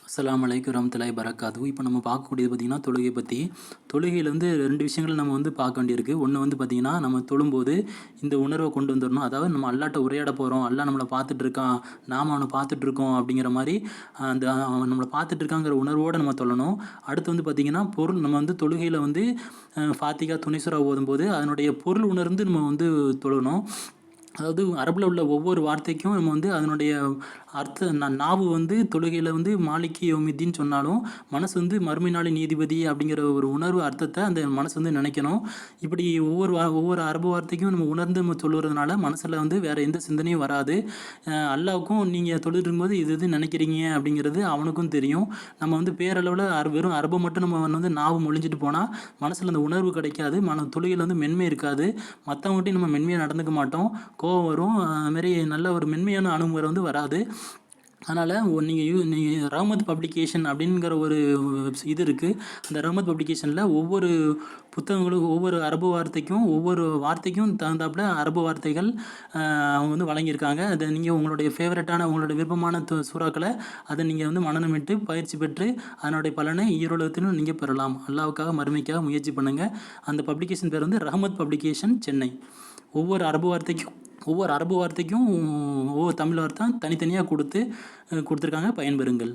அஸ்ஸலாமு அலைக்கும் வரஹ்மத்துல்லாஹி வரகாத்துஹு. இப்போ நம்ம பார்க்கக்கூடியது பார்த்திங்கன்னா, தொழுகை பற்றி. தொழுகையில் வந்து 2 விஷயங்கள் நம்ம வந்து பார்க்க வேண்டியிருக்கு. ஒன்று வந்து பார்த்திங்கன்னா, நம்ம தொழும்போது இந்த உணர்வை கொண்டு வந்துடணும். அதாவது நம்ம அல்லாஹ்ட்ட உரையாட போகிறோம், அல்லாஹ் நம்மளை பார்த்துட்டு இருக்கான், நாம் அவனை பார்த்துட்டு இருக்கோம் அப்படிங்கிற மாதிரி அந்த அவன் நம்மளை பார்த்துட்டு இருக்காங்கிற உணர்வோடு நம்ம தொழணும். அடுத்து வந்து பார்த்திங்கன்னா, பொருள் நம்ம வந்து தொழுகையில் வந்து ஃபாத்திகா, துணை சூரா ஓதும்போது அதனுடைய பொருள் உணர்ந்து நம்ம வந்து தொழணும். அதாவது அரபில் உள்ள ஒவ்வொரு வார்த்தைக்கும் நம்ம வந்து அதனுடைய நாவு வந்து தொழுகையில் வந்து மாலிக்கி யௌமித்தீன் சொன்னாலும் மனசு வந்து மறுமை நாளின் நீதிபதி அப்படிங்கிற ஒரு உணர்வு அர்த்தத்தை அந்த மனசு வந்து நினைக்கணும். இப்படி ஒவ்வொரு அரபு வார்த்தைக்கும் நம்ம உணர்ந்து நம்ம சொல்லுறதுனால மனசில் வந்து வேறு எந்த சிந்தனையும் வராது. அல்லாவுக்கும் நீங்கள் தொழுது இருக்கும்போது இது நினைக்கிறீங்க அப்படிங்கிறது அவனுக்கும் தெரியும். நம்ம வந்து பேரளவில் வெறும் அரபை மட்டும் நம்ம வந்து நாவு மொழிஞ்சிட்டு போனால் மனசில் அந்த உணர்வு கிடைக்காது. தொழுகையில் வந்து மென்மை இருக்காது. மற்றவங்ககிட்டையும் நம்ம மென்மையாக நடந்துக்க மாட்டோம், கோவம் வரும். அதுமாரி நல்ல ஒரு மென்மையான அணுகுமுறை வந்து வராது. அதனால் நீங்கள் ரஹ்மத் பப்ளிகேஷன் அப்படிங்கிற ஒரு இது இருக்குது. அந்த ரஹ்மத் பப்ளிகேஷனில் ஒவ்வொரு புத்தகங்களும் ஒவ்வொரு அரபு வார்த்தைக்கும் ஒவ்வொரு வார்த்தைக்கும் தகுந்தாப்புல அரபு வார்த்தைகள் அவங்க வந்து வழங்கியிருக்காங்க. அதை நீங்கள் உங்களுடைய ஃபேவரட்டான உங்களுடைய விருப்பமான சூறாக்களை அதை நீங்கள் வந்து மனனமிட்டு பயிற்சி பெற்று அதனுடைய பலனை ஈரோலகத்திலும் நீங்கள் பெறலாம். அல்லாவுக்காக மறுமைக்காக முயற்சி பண்ணுங்கள். அந்த பப்ளிகேஷன் பேர் வந்து ரஹ்மத் பப்ளிகேஷன், சென்னை. ஒவ்வொரு அரபு வார்த்தைக்கும் ஒவ்வொரு தமிழ் வார்த்தை தனித்தனியாக கொடுத்துருக்காங்க. பயன்பெறுங்கள்.